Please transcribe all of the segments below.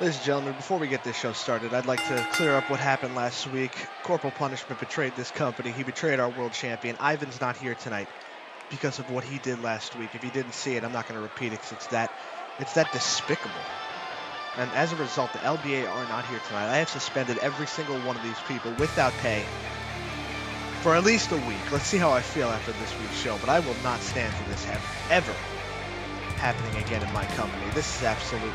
Ladies and gentlemen, before we get this show started, I'd like to clear up what happened last week. Corporal Punishment betrayed this company. He betrayed our world champion. Ivan's not here tonight because of what he did last week. If you didn't see it, I'm not going to repeat it because it's that despicable. And as a result, the LBA are not here tonight. I have suspended every single one of these people without pay for at least a week. Let's see how I feel after this week's show, but I will not stand for this ever happening again in my company. This is absolutely...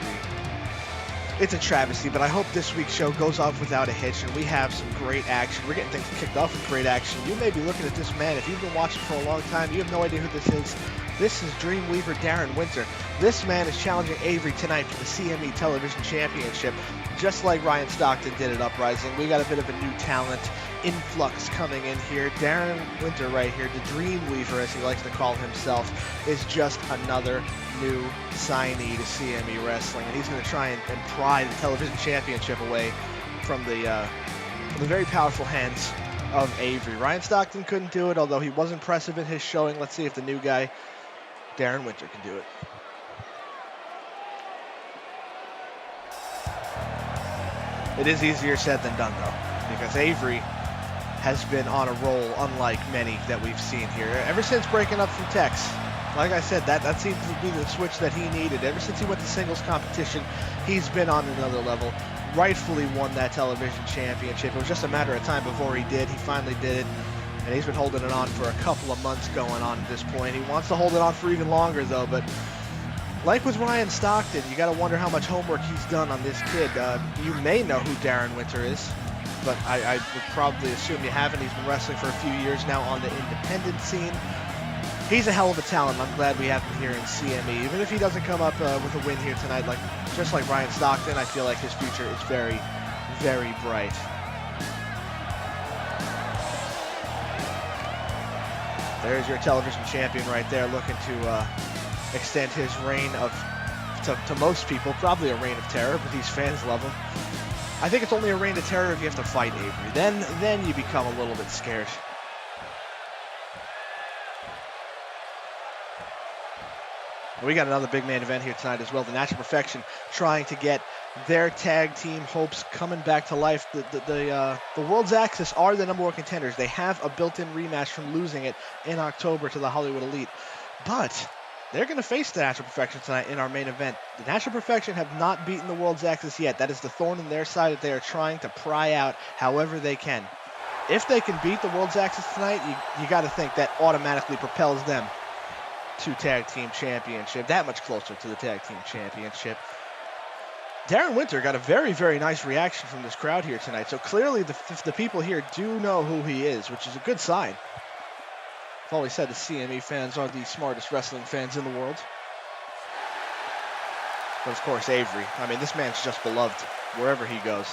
It's a travesty, but I hope this week's show goes off without a hitch and we have some great action. We're getting things kicked off with great action. You may be looking at this man. If you've been watching for a long time, you have no idea who this is. This is Dreamweaver Darren Winter. This man is challenging Avery tonight for the CME Television Championship. Just like Ryan Stockton did at Uprising, we got a bit of a new talent influx coming in here. Darren Winter right here, the Dreamweaver as he likes to call himself, is just another new signee to CME Wrestling, and he's going to try and pry the television championship away from the very powerful hands of Avery. Ryan Stockton couldn't do it, although he was impressive in his showing. Let's see if the new guy, Darren Winter, can do it. It is easier said than done, though, because Avery has been on a roll unlike many that we've seen here. Ever since breaking up from Tex, like I said, that seems to be the switch that he needed. Ever since he went to singles competition, he's been on another level. Rightfully won that television championship. It was just a matter of time before he did. He finally did it, and he's been holding it on for a couple of months going on at this point. He wants to hold it on for even longer, though, but like with Ryan Stockton, you got to wonder how much homework he's done on this kid. You may know who Darren Winter is, but I would probably assume you haven't. He's been wrestling for a few years now on the independent scene. He's a hell of a talent. I'm glad we have him here in CME. Even if he doesn't come up with a win here tonight, just like Ryan Stockton, I feel like his future is very, very bright. There's your television champion right there, looking to extend his reign to most people, probably a reign of terror, but these fans love him. I think it's only a reign of terror if you have to fight Avery. Then you become a little bit scared. We got another big main event here tonight as well. The Natural Perfection trying to get their tag team hopes coming back to life. The World's Axis are the #1 contenders. They have a built-in rematch from losing it in October to the Hollywood Elite. But they're going to face the Natural Perfection tonight in our main event. The Natural Perfection have not beaten the World's Axis yet. That is the thorn in their side that they are trying to pry out however they can. If they can beat the World's Axis tonight, you got to think that automatically propels them to tag team championship, that much closer to the tag team championship. Darren Winter got a very, very nice reaction from this crowd here tonight, so clearly the people here do know who he is, which is a good sign. I've always said the CME fans are the smartest wrestling fans in the world. But of course, Avery. I mean, this man's just beloved wherever he goes.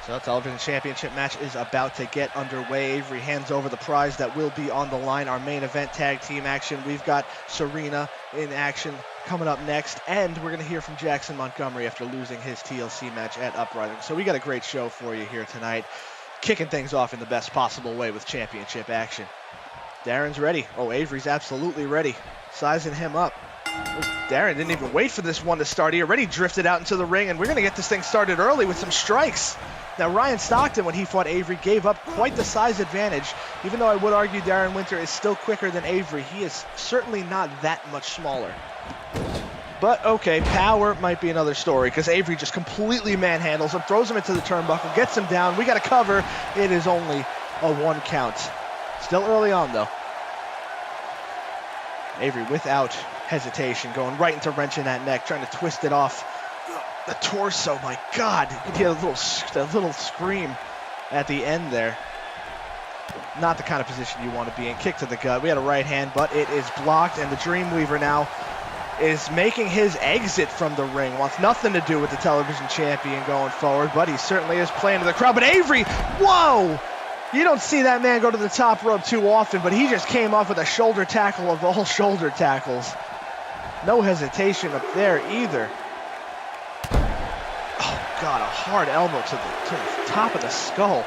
So the television championship match is about to get underway. Avery hands over the prize that will be on the line. Our main event tag team action. We've got Sirena in action coming up next. And we're going to hear from Jackson Montgomery after losing his TLC match at Uprising. So we got a great show for you here tonight. Kicking things off in the best possible way with championship action. Darren's ready. Oh, Avery's absolutely ready. Sizing him up. Darren didn't even wait for this one to start. He already drifted out into the ring, and we're going to get this thing started early with some strikes. Now, Ryan Stockton, when he fought Avery, gave up quite the size advantage. Even though I would argue Darren Winter is still quicker than Avery, he is certainly not that much smaller. But, okay, power might be another story, because Avery just completely manhandles him, throws him into the turnbuckle, gets him down. We got to cover. It is only a 1 count. Still early on, though. Avery, without hesitation, going right into wrenching that neck, trying to twist it off the torso. My God, you could hear a little scream at the end there. Not the kind of position you want to be in. Kick to the gut. We had a right hand, but it is blocked, and the Dreamweaver now is making his exit from the ring. Wants nothing to do with the television champion going forward, but he certainly is playing to the crowd. But Avery, whoa! You don't see that man go to the top rope too often, but he just came off with a shoulder tackle of all shoulder tackles. No hesitation up there either. Oh, God, a hard elbow to the top of the skull.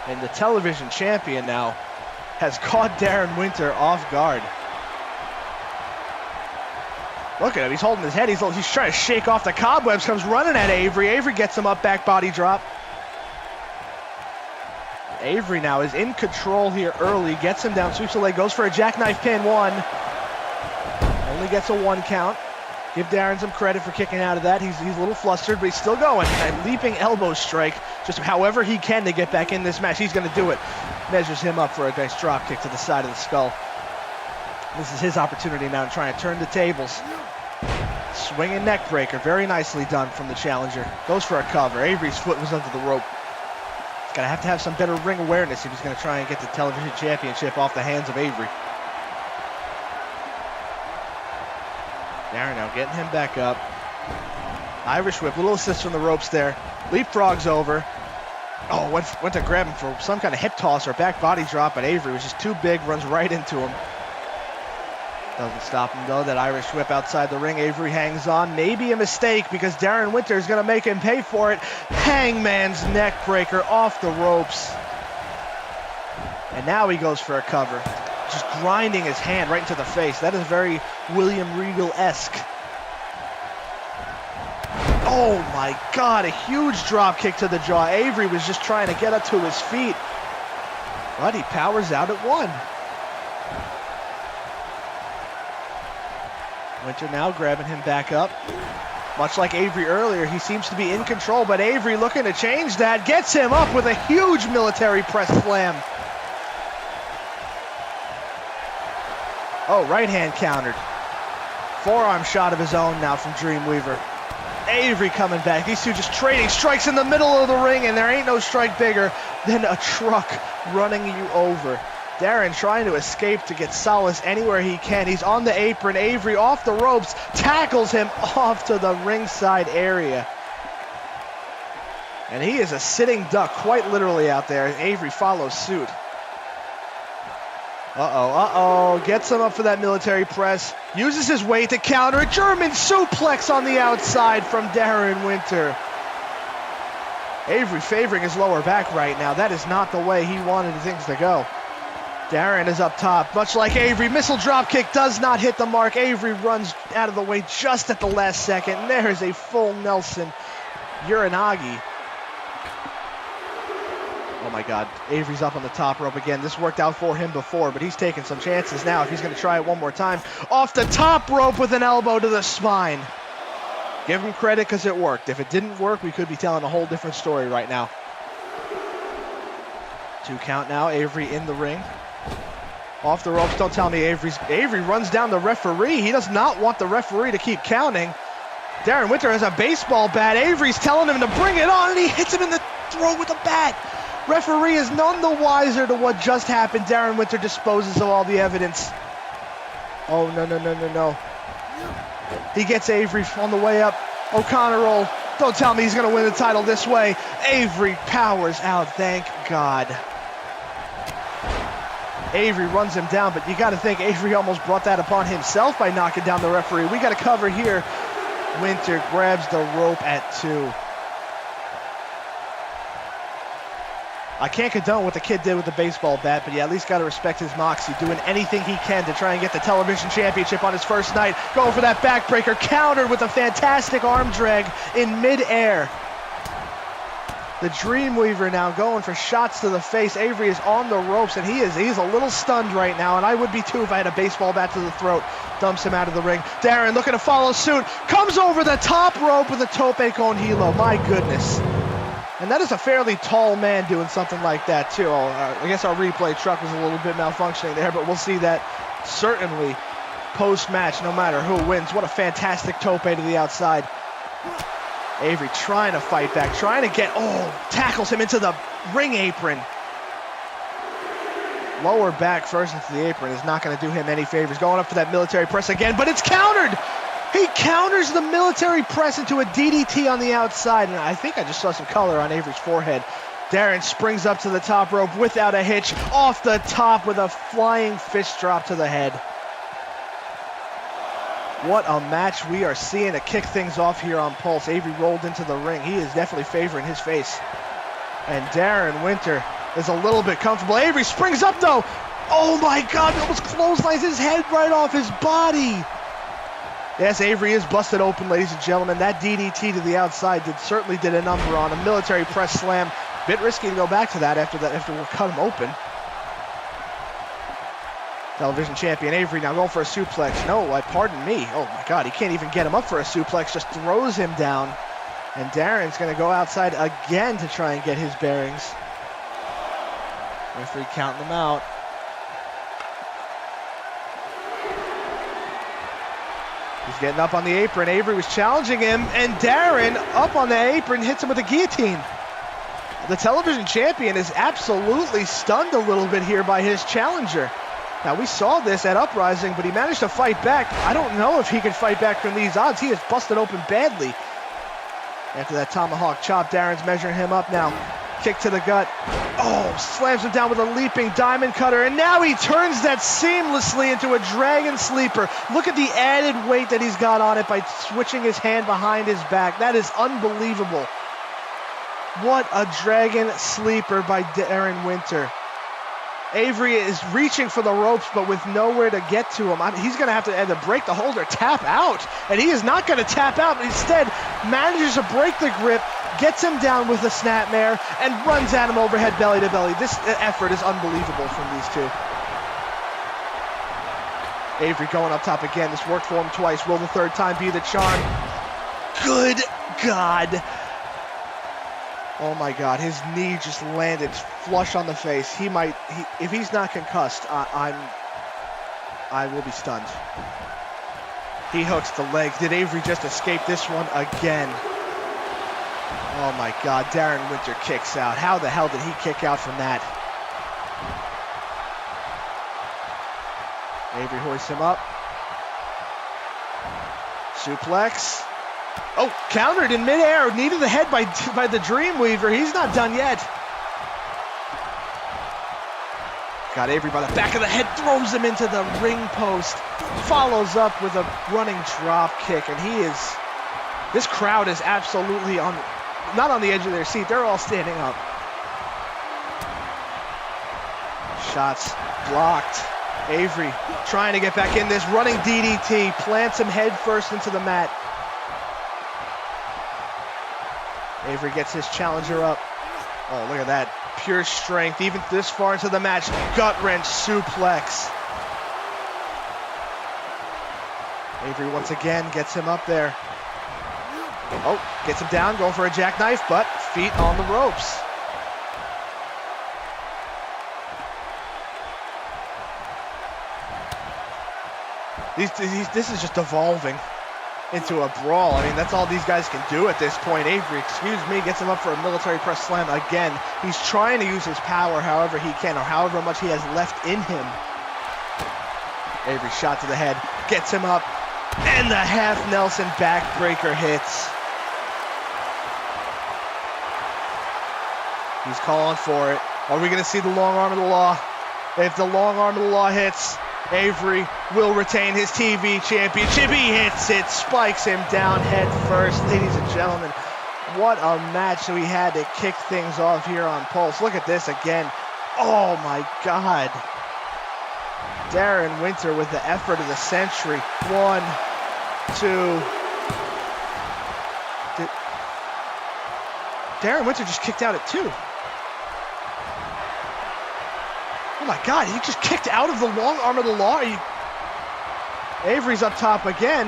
And the television champion now has caught Darren Winter off guard. Look at him, he's holding his head, he's trying to shake off the cobwebs, comes running at Avery. Avery gets him up, back body drop. Avery now is in control here early, gets him down, sweeps the leg, goes for a jackknife pin, 1. Only gets a 1 count. Give Darren some credit for kicking out of that. He's a little flustered, but he's still going. A leaping elbow strike, just however he can to get back in this match. He's going to do it. Measures him up for a nice drop kick to the side of the skull. This is his opportunity now to try and turn the tables. Swinging neck breaker, very nicely done from the challenger. Goes for a cover. Avery's foot was under the rope. He's going to have some better ring awareness if he's going to try and get the television championship off the hands of Avery. Darren now getting him back up. Irish whip, little assist from the ropes there. Leapfrogs over. Oh, went to grab him for some kind of hip toss or back body drop, but Avery was just too big, runs right into him. Doesn't stop him though, that Irish whip outside the ring. Avery hangs on, maybe a mistake because Darren Winter is going to make him pay for it. Hangman's neck breaker off the ropes. And now he goes for a cover. Just grinding his hand right into the face. That is very William Regal-esque. Oh my God, a huge drop kick to the jaw. Avery was just trying to get up to his feet, but he powers out at 1. Winter now grabbing him back up. Much like Avery earlier, he seems to be in control, but Avery looking to change that. Gets him up with a huge military press slam. Oh, right hand countered. Forearm shot of his own now from Dreamweaver. Avery coming back. These two just trading strikes in the middle of the ring, and there ain't no strike bigger than a truck running you over. Darren trying to escape to get solace anywhere he can. He's on the apron. Avery off the ropes, tackles him off to the ringside area. And he is a sitting duck, quite literally out there. Avery follows suit. Gets him up for that military press. Uses his weight to counter a German suplex on the outside from Darren Winter. Avery favoring his lower back right now. That is not the way he wanted things to go. Darren is up top, much like Avery. Missile drop kick does not hit the mark. Avery runs out of the way just at the last second. And there is a full Nelson Uranagi. Oh my God, Avery's up on the top rope again. This worked out for him before, but he's taking some chances now if he's going to try it one more time. Off the top rope with an elbow to the spine. Give him credit because it worked. If it didn't work, we could be telling a whole different story right now. 2 count now, Avery in the ring. Off the ropes, don't tell me Avery runs down the referee. He does not want the referee to keep counting. Darren Winter has a baseball bat. Avery's telling him to bring it on, and he hits him in the throat with a bat. Referee is none the wiser to what just happened. Darren Winter disposes of all the evidence. Oh, no. He gets Avery on the way up. O'Connor roll. Don't tell me he's going to win the title this way. Avery powers out, thank God. Avery runs him down, but you got to think Avery almost brought that upon himself by knocking down the referee. We got to cover here. Winter grabs the rope at 2. I can't condone what the kid did with the baseball bat, but you at least got to respect his moxie, doing anything he can to try and get the television championship on his first night. Going for that backbreaker, countered with a fantastic arm drag in midair. The Dreamweaver now going for shots to the face. Avery is on the ropes, and he's a little stunned right now, and I would be too if I had a baseball bat to the throat. Dumps him out of the ring. Darren looking to follow suit. Comes over the top rope with a tope con hilo. My goodness. And that is a fairly tall man doing something like that, too. I guess our replay truck was a little bit malfunctioning there, but we'll see that certainly post-match, no matter who wins. What a fantastic tope to the outside. Avery trying to fight back, trying to tackles him into the ring apron. Lower back first into the apron is not going to do him any favors. Going up for that military press again, but it's countered. He counters the military press into a DDT on the outside, and I think I just saw some color on Avery's forehead. Darren springs up to the top rope without a hitch, off the top with a flying fist drop to the head. What a match we are seeing to kick things off here on Pulse. Avery rolled into the ring. He is definitely favoring his face. And Darren Winter is a little bit comfortable. Avery springs up though. Oh my God, he almost clotheslines his head right off his body. Yes, Avery is busted open, ladies and gentlemen. That DDT to the outside certainly did a number on him. Military press slam. Bit risky to go back to that after we cut him open. Television champion Avery now going for a suplex. No, pardon me. Oh my God, he can't even get him up for a suplex. Just throws him down. And Darren's going to go outside again to try and get his bearings. Referee counting them out. He's getting up on the apron. Avery was challenging him, and Darren up on the apron hits him with a guillotine. The television champion is absolutely stunned a little bit here by his challenger. Now, we saw this at Uprising, but he managed to fight back. I don't know if he can fight back from these odds. He is busted open badly. After that tomahawk chop, Darren's measuring him up now. Kick to the gut. Oh, slams him down with a leaping diamond cutter. And now he turns that seamlessly into a dragon sleeper. Look at the added weight that he's got on it by switching his hand behind his back. That is unbelievable. What a dragon sleeper by Darren Winter. Avery is reaching for the ropes, but with nowhere to get to him. He's going to have to either break the hold or tap out. And he is not going to tap out, but instead manages to break the grip, gets him down with a snapmare, and runs at him overhead belly to belly. This effort is unbelievable from these two. Avery going up top again. This worked for him twice. Will the third time be the charm? Good God. Oh my God, his knee just landed flush on the face. If he's not concussed, I will be stunned. He hooks the leg. Did Avery just escape this one again? Oh my God, Darren Winter kicks out. How the hell did he kick out from that? Avery hoists him up. Suplex. Oh, countered in midair. Knee to the head by the Dreamweaver. He's not done yet. Got Avery by the back of the head, throws him into the ring post. Follows up with a running drop kick, and this crowd is absolutely not on the edge of their seat. They're all standing up. Shots blocked. Avery trying to get back in this. Running DDT. Plants him head first into the mat. Avery gets his challenger up. Oh, look at that. Pure strength, even this far into the match. Gut-wrench suplex. Avery once again gets him up there. Oh, gets him down, going for a jackknife, but feet on the ropes. This is just evolving into a brawl. I mean, that's all these guys can do at this point. Avery, gets him up for a military press slam again. He's trying to use his power however he can, or however much he has left in him. Avery shot to the head, gets him up, and the half Nelson backbreaker hits. He's calling for it. Are we going to see the long arm of the law? If the long arm of the law hits, Avery will retain his TV championship. He hits it, spikes him down head first. Ladies and gentlemen, what a match we had to kick things off here on Pulse. Look at this again. Oh my God. Darren Winter with the effort of the century. 1, 2. Darren Winter just kicked out at 2. Oh my God, he just kicked out of the long arm of the law. Avery's up top again.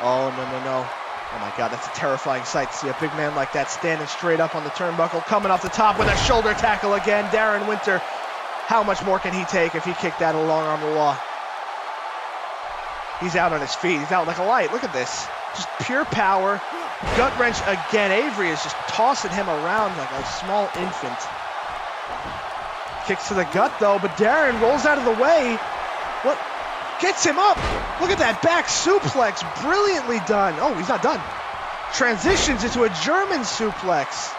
Oh, no. Oh my God, that's a terrifying sight to see a big man like that standing straight up on the turnbuckle, coming off the top with a shoulder tackle again. Darren Winter, how much more can he take if he kicked out of the long arm of the law? He's out on his feet. He's out like a light. Look at this. Just pure power. Gut wrench again. Avery is just tossing him around like a small infant. Kicks to the gut though, but Darren rolls out of the way. What? Gets him up. Look at that back suplex. Brilliantly done. Oh, he's not done. Transitions into a German suplex.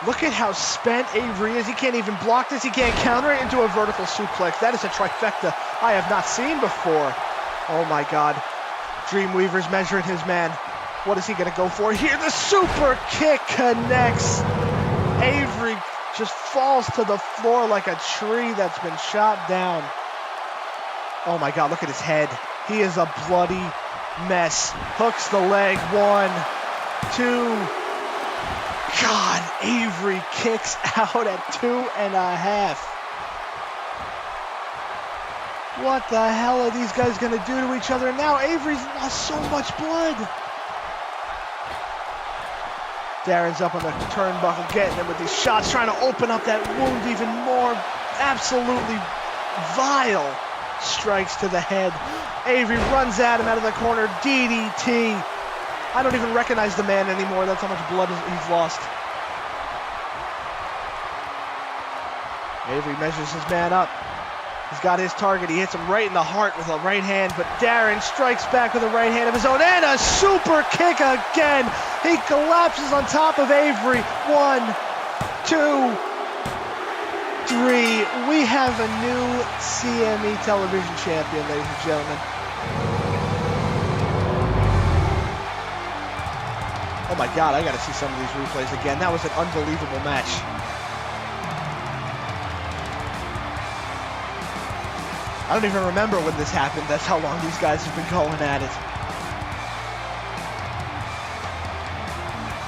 Look at how spent Avery is. He can't even block this. He can't counter it into a vertical suplex. That is a trifecta I have not seen before. Oh my God. Dreamweaver's measuring his man. What is he going to go for here? The super kick connects. Avery just falls to the floor like a tree that's been shot down. Oh my God, look at his head. He is a bloody mess. Hooks the leg. 1, 2. God, Avery kicks out at 2.5. What the hell are these guys going to do to each other? And now Avery's lost so much blood. Darren's up on the turnbuckle, getting him with these shots, trying to open up that wound even more. Absolutely vile strikes to the head. Avery runs at him out of the corner. DDT. I don't even recognize the man anymore. That's how much blood he's lost. Avery measures his man up. He's got his target. He hits him right in the heart with a right hand, but Darren strikes back with a right hand of his own and a super kick again. He collapses on top of Avery. 1, 2, 3. We have a new CME Television Champion, ladies and gentlemen. Oh my God, I got to see some of these replays again. That was an unbelievable match. I don't even remember when this happened. That's how long these guys have been going at it.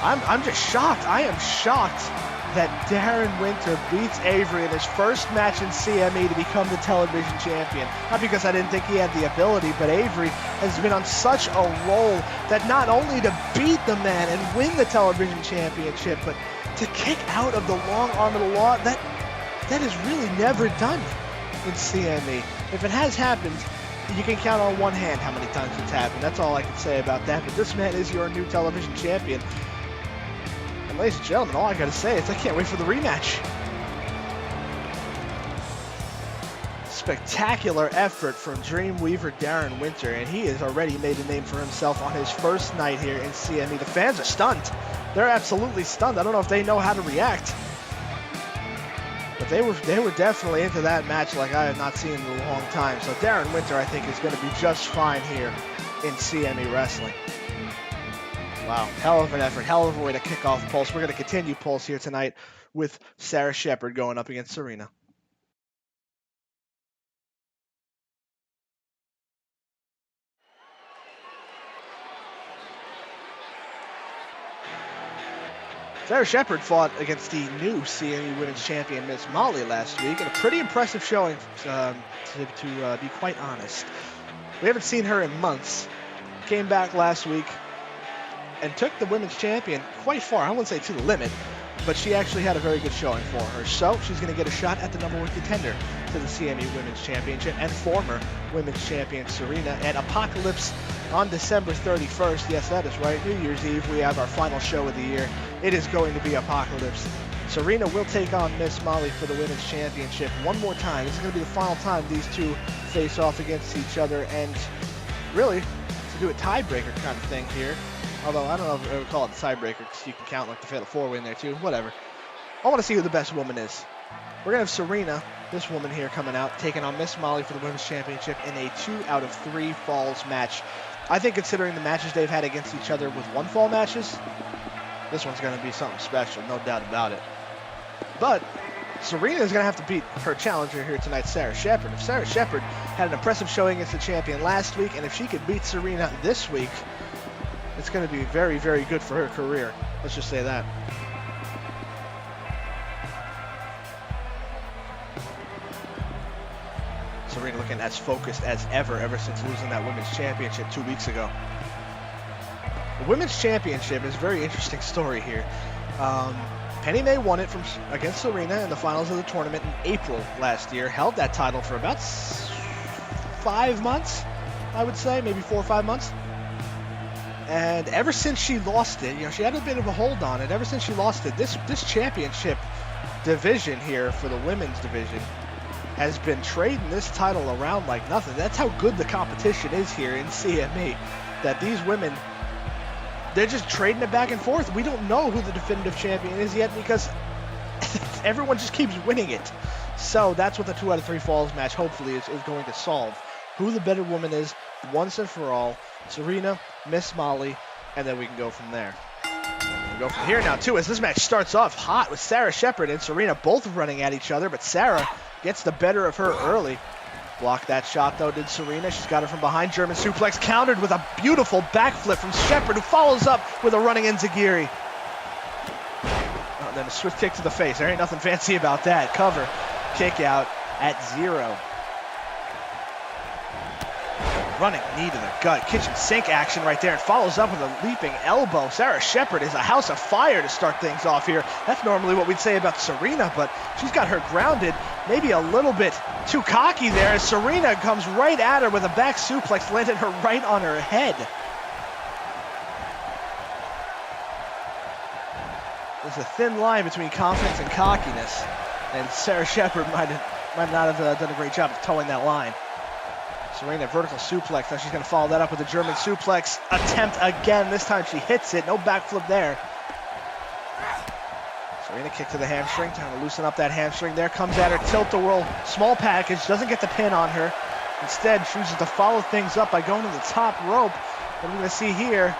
I'm just shocked. I am shocked that Darren Winter beats Avery in his first match in CME to become the television champion. Not because I didn't think he had the ability, but Avery has been on such a roll that not only to beat the man and win the television championship, but to kick out of the long arm of the law, that is really never done in CME. If it has happened, you can count on one hand how many times it's happened. That's all I can say about that. But this man is your new television champion. And ladies and gentlemen, all I got to say is I can't wait for the rematch. Spectacular effort from Dreamweaver Darren Winter, and he has already made a name for himself on his first night here in CME. The fans are stunned. They're absolutely stunned. I don't know if they know how to react. But they were definitely into that match like I have not seen in a long time. So Darren Winter, I think, is going to be just fine here in CME Wrestling. Wow, hell of an effort, hell of a way to kick off Pulse. We're going to continue Pulse here tonight with Sarah Shepard going up against Sirena. Sarah Shepard fought against the new CME Women's Champion, Miss Molly, last week, and a pretty impressive showing, to be quite honest. We haven't seen her in months. Came back last week and took the Women's Champion quite far. I wouldn't say to the limit, but she actually had a very good showing for her. So she's going to get a shot at the #1 contender to the CME Women's Championship and former Women's Champion Sirena at Apocalypse on December 31st. Yes, that is right. New Year's Eve, we have our final show of the year. It is going to be Apocalypse. Sirena will take on Miss Molly for the Women's Championship one more time. This is going to be the final time these two face off against each other, and really to do a tiebreaker kind of thing here. Although I don't know if I would call it a tiebreaker because you can count like the Fatal 4-Way in there too. Whatever. I want to see who the best woman is. We're going to have Sirena, this woman here, coming out, taking on Miss Molly for the Women's Championship in a 2 out of 3 falls match. I think considering the matches they've had against each other with 1 fall matches, this one's going to be something special, no doubt about it. But Sirena is going to have to beat her challenger here tonight, Sarah Shepard. If Sarah Shepard had an impressive showing against the champion last week, and if she could beat Sirena this week, it's going to be very, very good for her career. Let's just say that. Sirena looking as focused as ever since losing that Women's Championship 2 weeks ago. The Women's Championship is a very interesting story here. Penny May won it against Sirena in the finals of the tournament in April last year. Held that title for about 5 months, I would say, maybe 4 or 5 months. And ever since she lost it, she had a bit of a hold on it. Ever since she lost it, this championship division here for the women's division has been trading this title around like nothing. That's how good the competition is here in CME. That these women, they're just trading it back and forth. We don't know who the definitive champion is yet because everyone just keeps winning it. So that's what the 2 out of 3 falls match hopefully is going to solve. Who the better woman is once and for all. Sirena, Miss Molly, and then we can go from there. We'll go from here now too, as this match starts off hot with Sarah Shepard and Sirena both running at each other, but Sarah gets the better of her early. Blocked that shot, though, did Sirena. She's got it from behind. German suplex countered with a beautiful backflip from Shepard, who follows up with a running enziguri. Oh, then a swift kick to the face. There ain't nothing fancy about that. Cover. Kick out at 0. Running knee to the gut. Kitchen sink action right there. And follows up with a leaping elbow. Sarah Shepard is a house of fire to start things off here. That's normally what we'd say about Sirena, but she's got her grounded. Maybe a little bit too cocky there as Sirena comes right at her with a back suplex, landed her right on her head. There's a thin line between confidence and cockiness, and Sarah Shepard might not have done a great job of towing that line. Sirena vertical suplex. Now she's going to follow that up with a German suplex attempt again. This time she hits it. No backflip there. Sirena kick to the hamstring. Trying to loosen up that hamstring. There comes at her tilt-a-whirl. Small package. Doesn't get the pin on her. Instead chooses to follow things up by going to the top rope. What we're going to see here.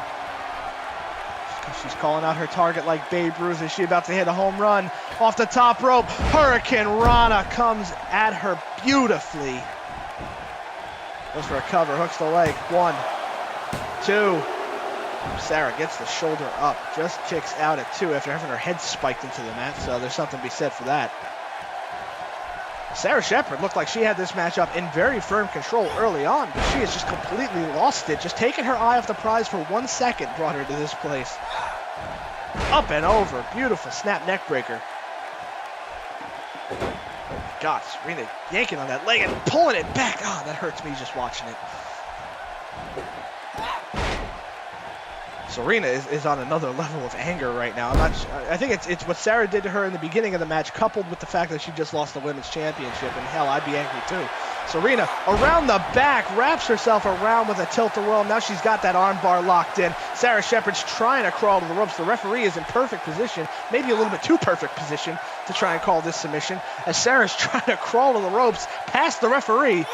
She's calling out her target like Babe Ruth. Is she about to hit a home run? Off the top rope. Hurricane Rana comes at her beautifully. Goes for a cover, hooks the leg. 1, 2. Sarah gets the shoulder up, just kicks out at 2 after having her head spiked into the mat, so there's something to be said for that. Sarah Shepard looked like she had this matchup in very firm control early on, but she has just completely lost it. Just taking her eye off the prize for 1 second brought her to this place. Up and over, beautiful snap neck breaker. God, Sirena yanking on that leg and pulling it back. Oh, that hurts me just watching it. Sirena is on another level of anger right now. I think it's what Sarah did to her in the beginning of the match, coupled with the fact that she just lost the women's championship. And hell, I'd be angry too. Sirena around the back, wraps herself around with a tilt-a-whirl. Now she's got that armbar locked in. Sarah Shepard's trying to crawl to the ropes. The referee is in perfect position, maybe a little bit too perfect position to try and call this submission, as Sarah's trying to crawl to the ropes past the referee.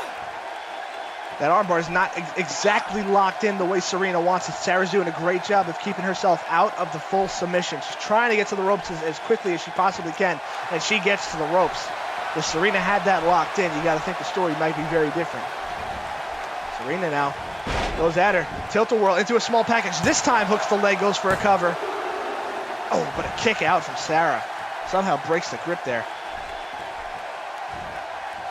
That armbar is not exactly locked in the way Sirena wants it. Sarah's doing a great job of keeping herself out of the full submission. She's trying to get to the ropes as quickly as she possibly can, and she gets to the ropes. If Sirena had that locked in, you got to think the story might be very different. Sirena now goes at her. Tilt-a-whirl into a small package. This time hooks the leg, goes for a cover. Oh, but a kick out from Sarah. Somehow breaks the grip there.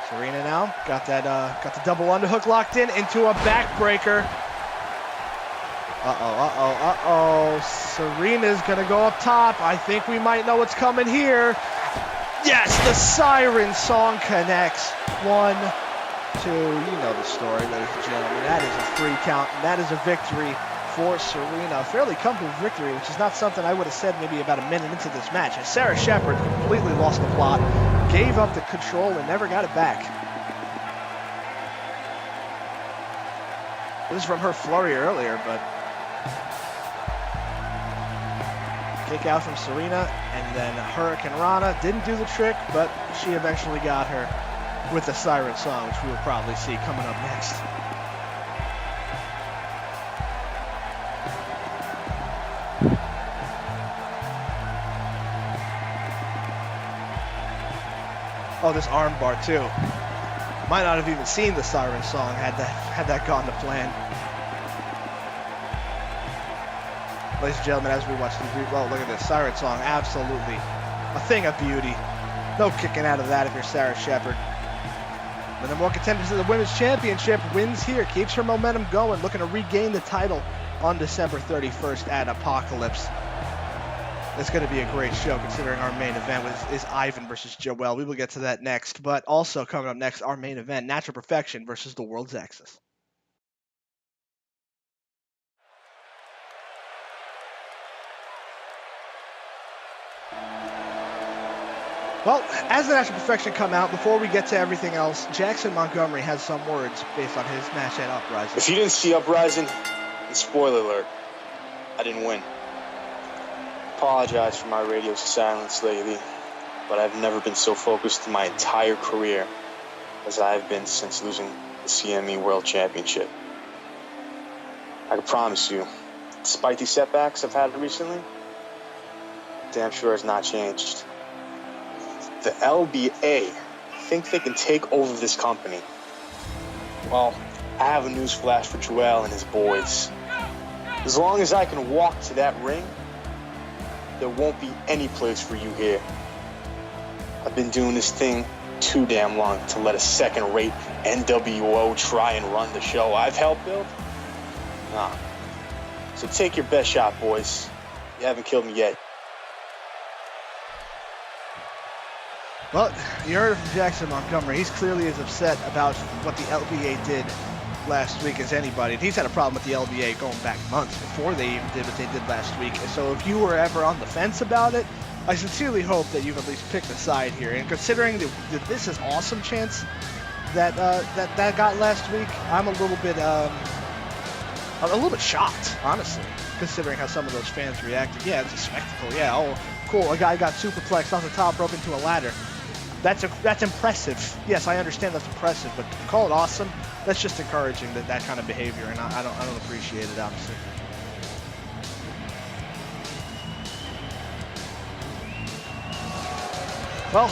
Sirena now got the double underhook locked in into a backbreaker. Serena's gonna go up top. I think we might know what's coming here. Yes, the siren song connects. 1, 2. You know the story, ladies and gentlemen. That is a 3 count, and that is a victory for Sirena. A fairly comfortable victory, which is not something I would have said maybe about a minute into this match. And Sarah Shepard completely lost the plot, gave up the control, and never got it back. This is from her flurry earlier, but kick out from Sirena, and then Hurricane Rana didn't do the trick, but she eventually got her with the siren song, which we will probably see coming up next. Oh, this armbar too. Might not have even seen the siren song had that gone to plan. Ladies and gentlemen, as we watch the oh, look at this siren song, absolutely a thing of beauty. No kicking out of that if you're Sarah Shepard. The number 1 contender to the women's championship wins here, keeps her momentum going, looking to regain the title on December 31st at Apocalypse. It's going to be a great show considering our main event is Ivan versus Joelle. We will get to that next, but also coming up next, our main event, Natural Perfection versus the World's Axis. Well, as the Natural Perfection come out, before we get to everything else, Jackson Montgomery has some words based on his match at Uprising. If you didn't see Uprising, and spoiler alert, I didn't win. Apologize for my radio silence lately, but I've never been so focused in my entire career as I've been since losing the CME World Championship. I can promise you, despite these setbacks I've had recently, damn sure has not changed. The LBA think they can take over this company, Well, I have a news flash for Joel and his boys. As long as I can walk to that ring, there won't be any place for you here. I've been doing this thing too damn long to let a second-rate NWO try and run the show I've helped build. Nah. So take your best shot, boys. You haven't killed me yet. Well, you heard from Jackson Montgomery. He's clearly as upset about what the LBA did last week as anybody. And he's had a problem with the LBA going back months before they even did what they did last week. So if you were ever on the fence about it, I sincerely hope that you've at least picked a side here. And considering that this is awesome chance that got last week, I'm a little bit shocked, honestly, considering how some of those fans reacted. Yeah, it's a spectacle. Yeah, oh, cool. A guy got superplexed off the top rope into a ladder. That's impressive. Yes, I understand that's impressive, but to call it awesome, that's just encouraging that kind of behavior, and I don't appreciate it, obviously. Well,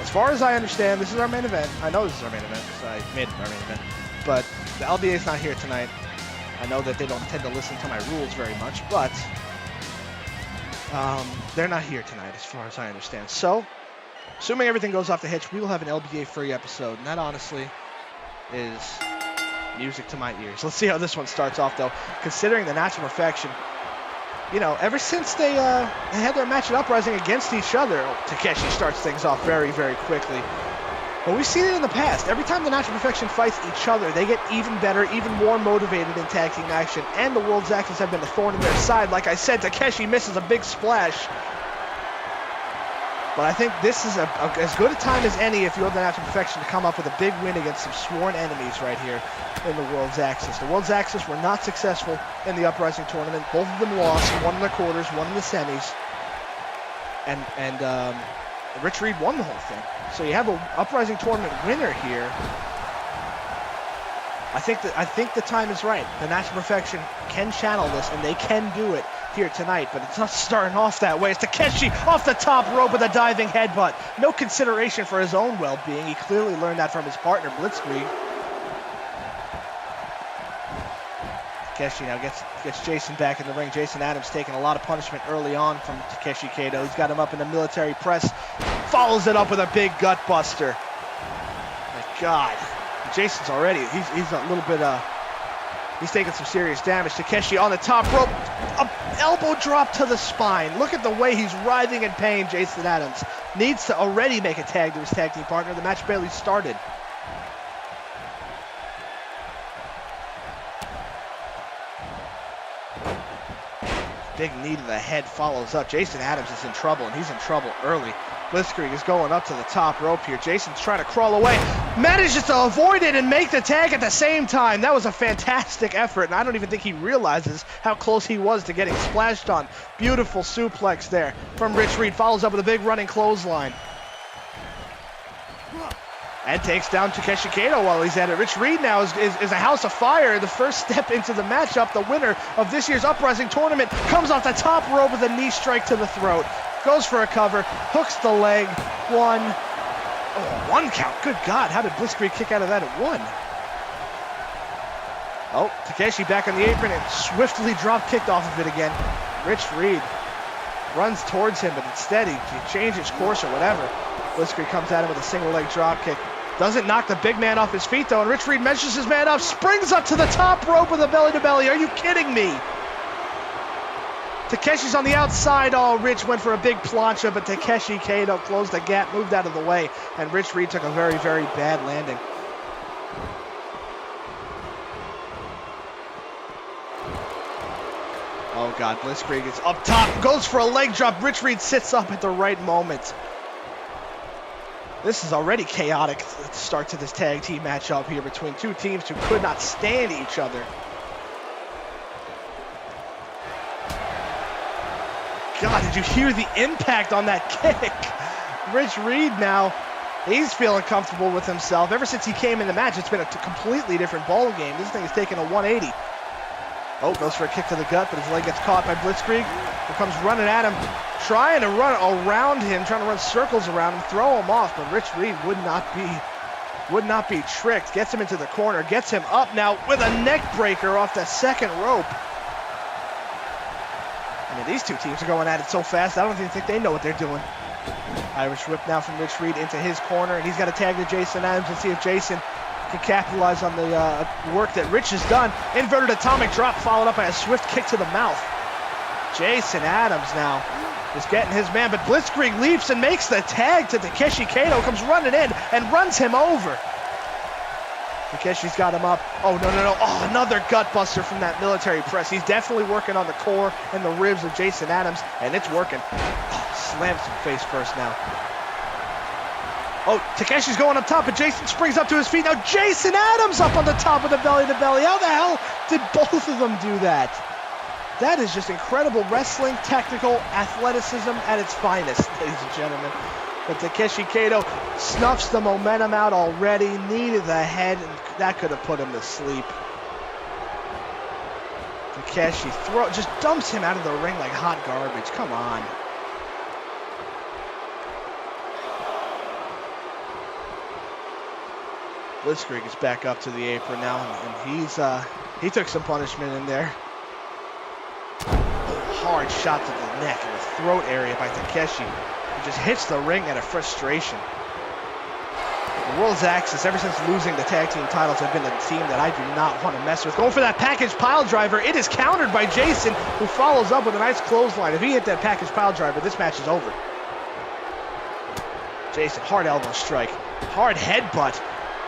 as far as I understand, this is our main event. I know this is our main event because I made it our main event, but the LBA is not here tonight. I know that they don't tend to listen to my rules very much, but they're not here tonight as far as I understand. So, assuming everything goes off the hitch, we will have an LBA free episode, and that honestly is music to my ears. Let's see how this one starts off, though. Considering the Natural Perfection, you know, ever since they had their match at Uprising against each other, Takeshi starts things off very, very quickly. But we've seen it in the past. Every time the Natural Perfection fights each other, they get even better, even more motivated in tag team action. And the World's Axis have been a thorn in their side. Like I said, Takeshi misses a big splash. But I think this is as good a time as any if you're the Natural Perfection to come up with a big win against some sworn enemies right here in the World's Axis. The World's Axis were not successful in the Uprising tournament. Both of them lost, one in the quarters, one in the semis. And Rich Reed won the whole thing. So you have an Uprising tournament winner here. I think the time is right. The Natural Perfection can channel this, and they can do it here tonight, but it's not starting off that way. It's Takeshi off the top rope with a diving headbutt. No consideration for his own well-being. He clearly learned that from his partner, Blitzkrieg. Takeshi now gets Jason back in the ring. Jason Adams taking a lot of punishment early on from Takeshi Kato. He's got him up in the military press. Follows it up with a big gut buster. My God. Jason's already, he's a little bit, he's taking some serious damage. Takeshi on the top rope, a elbow drop to the spine. Look at the way he's writhing in pain. Jason Adams needs to already make a tag to his tag team partner. The match barely started. Big knee to the head follows up. Jason Adams is in trouble, and he's in trouble early. Blitzkrieg is going up to the top rope here. Jason's trying to crawl away. Manages to avoid it and make the tag at the same time. That was a fantastic effort, and I don't even think he realizes how close he was to getting splashed on. Beautiful suplex there from Rich Reed. Follows up with a big running clothesline. And takes down Takeshi Kato while he's at it. Rich Reed now is a house of fire. The first step into the matchup. The winner of this year's Uprising tournament comes off the top rope with a knee strike to the throat. Goes for a cover, hooks the leg. One count. Good God, how did Blitzkrieg kick out of that at one? Oh, Takeshi back on the apron and swiftly drop kicked off of it again. Rich Reed runs towards him, but instead he changes course or whatever. Blitzkrieg comes at him with a single leg drop kick. Doesn't knock the big man off his feet though, and Rich Reed measures his man up, springs up to the top rope with a belly to belly. Are you kidding me? Takeshi's on the outside. Oh, Rich went for a big plancha, but Takeshi Kato closed the gap, moved out of the way, and Rich Reed took a very, very bad landing. Oh God, Blitzkrieg is up top, goes for a leg drop. Rich Reed sits up at the right moment. This is already chaotic start to this tag team matchup here between two teams who could not stand each other. God, did you hear the impact on that kick? Rich Reed now, he's feeling comfortable with himself. Ever since he came in the match, it's been a completely different ball game. This thing is taking a 180. Oh, goes for a kick to the gut, but his leg gets caught by Blitzkrieg, who comes running at him, trying to run around him, trying to run circles around him, throw him off, but Rich Reed would not be would not be tricked. Gets him into the corner, gets him up now with a neck breaker off the second rope. I mean, these two teams are going at it so fast, I don't even think they know what they're doing. Irish whip now from Rich Reed into his corner, and he's got to tag to Jason Adams and see if Jason can capitalize on the work that Rich has done. Inverted atomic drop followed up by a swift kick to the mouth. Jason Adams now is getting his man, but Blitzkrieg leaps and makes the tag to Takeshi Kato, comes running in and runs him over. Takeshi's got him up. Oh, no. Oh, another gut buster from that military press. He's definitely working on the core and the ribs of Jason Adams, and it's working. Oh, slams him face first now. Oh, Takeshi's going up top, but Jason springs up to his feet. Now Jason Adams up on the top of the belly-to-belly. How the hell did both of them do that? That is just incredible wrestling, technical athleticism at its finest, ladies and gentlemen. But Takeshi Kato snuffs the momentum out already, knee to the head, and that could have put him to sleep. Takeshi just dumps him out of the ring like hot garbage. Come on. Blitzkrieg is back up to the apron now, and he took some punishment in there. Hard shot to the neck and the throat area by Takeshi. He just hits the ring out of frustration. The World's Axis, ever since losing the tag team titles, have been a team that I do not want to mess with. Going for that package pile driver. It is countered by Jason, who follows up with a nice clothesline. If he hit that package pile driver, this match is over. Jason, hard elbow strike. Hard headbutt.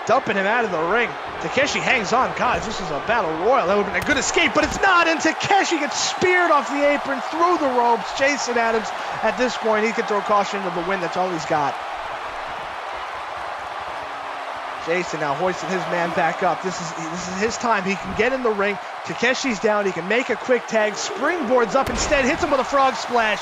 Dumping him out of the ring. Takeshi hangs on. God, if this was a battle royal, that would have been a good escape, but it's not, and Takeshi gets speared off the apron, through the ropes. Jason Adams, at this point, he can throw caution to the wind. That's all he's got. Jason now hoisting his man back up. This is his time. He can get in the ring. Takeshi's down. He can make a quick tag. Springboards up instead. Hits him with a frog splash.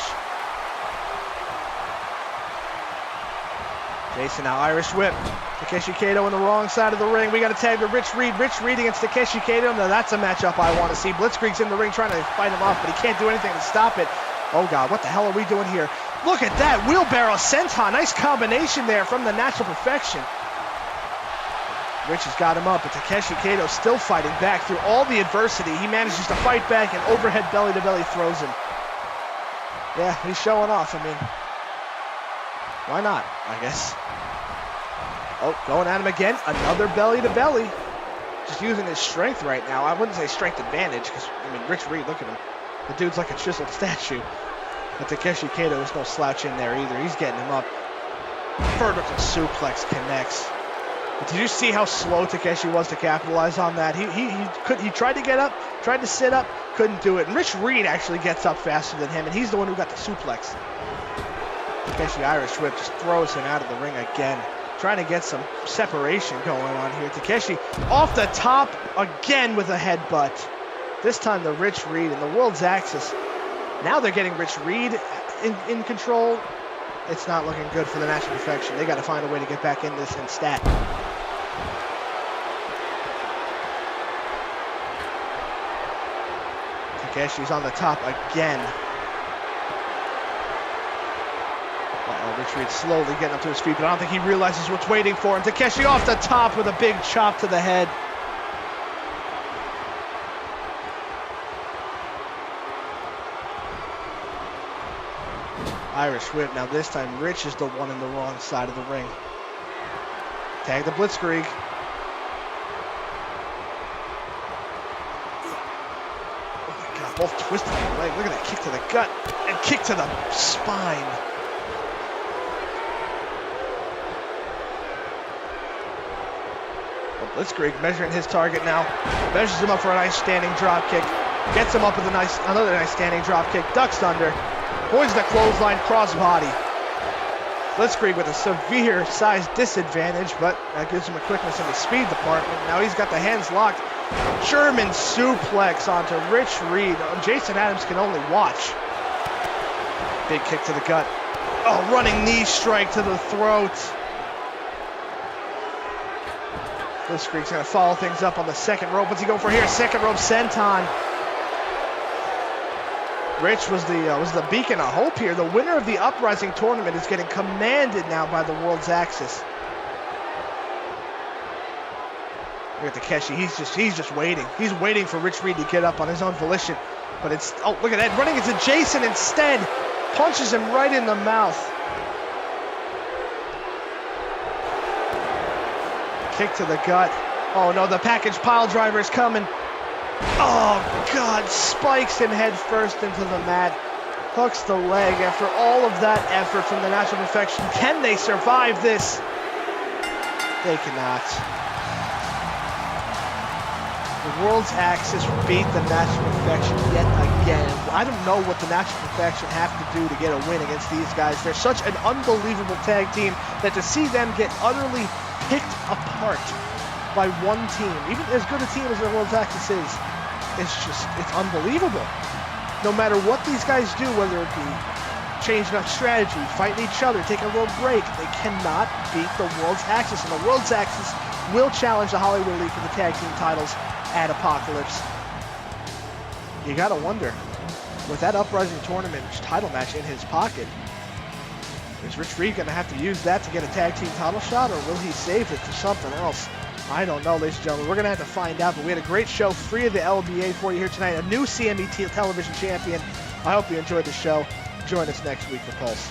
Jason now Irish whip. Takeshi Kato on the wrong side of the ring. We got a tag to Rich Reed. Rich Reed against Takeshi Kato. Now that's a matchup I want to see. Blitzkrieg's in the ring trying to fight him off, but he can't do anything to stop it. Oh God, what the hell are we doing here? Look at that wheelbarrow senton. Nice combination there from the Natural Perfection. Rich has got him up, but Takeshi Kato still fighting back through all the adversity. He manages to fight back and overhead belly-to-belly throws him. Yeah, he's showing off. I mean, why not, I guess. Oh, going at him again. Another belly-to-belly. Just using his strength right now. I wouldn't say strength advantage, because, I mean, Rich Reed, look at him. The dude's like a chiseled statue. But Takeshi Kato is no slouch in there either. He's getting him up. Vertical suplex connects. But did you see how slow Takeshi was to capitalize on that? He tried to get up, tried to sit up, couldn't do it. And Rich Reed actually gets up faster than him, and he's the one who got the suplex. Takeshi Irish whip just throws him out of the ring again. Trying to get some separation going on here. Takeshi off the top again with a headbutt. This time the Rich Reed and the World's Axis. Now they're getting Rich Reed in control. It's not looking good for the Natural Perfection. They got to find a way to get back in this and stat. Takeshi's on the top again. Rich Reed slowly getting up to his feet, but I don't think he realizes what's waiting for him. Takeshi off the top with a big chop to the head. Irish whip. Now this time Rich is the one in the wrong side of the ring. Tag the Blitzkrieg. Oh my God, both twisted the leg. Look at that kick to the gut and kick to the spine. Blitzkrieg measuring his target now. Measures him up for a nice standing drop kick. Gets him up with another nice standing drop kick. Ducks under. Poisons the clothesline crossbody. Blitzkrieg with a severe size disadvantage, but that gives him a quickness in the speed department. Now he's got the hands locked. German suplex onto Rich Reed. Jason Adams can only watch. Big kick to the gut. Oh, running knee strike to the throat. Blitzkrieg's going to follow things up on the second rope. What's he going for here? Second rope senton. Rich was the beacon of hope here. The winner of the Uprising tournament is getting commanded now by the World's Axis. Look at Takeshi. He's just waiting. He's waiting for Rich Reed to get up on his own volition. But it's, oh, look at that. Running into Jason instead. Punches him right in the mouth. Kick to the gut. Oh no, the package pile driver is coming. Oh God, spikes him head first into the mat. Hooks the leg after all of that effort from the Natural Perfection. Can they survive this? They cannot. The World's Axis beat the Natural Perfection yet again. I don't know what the Natural Perfection have to do to get a win against these guys. They're such an unbelievable tag team that to see them get utterly picked apart by one team, even as good a team as the World's Axis is, it's unbelievable. No matter what these guys do, whether it be changing up strategy, fighting each other, taking a little break, they cannot beat the World's Axis. And the World's Axis will challenge the Hollywood Elite for the tag team titles at Apocalypse. You gotta wonder, with that Uprising tournament title match in his pocket, is Rich Reed gonna have to use that to get a tag team title shot, or will he save it for something else? I don't know, ladies and gentlemen. We're gonna have to find out, but we had a great show, free of the LBA for you here tonight. A new CME Television Champion. I hope you enjoyed the show. Join us next week for Pulse.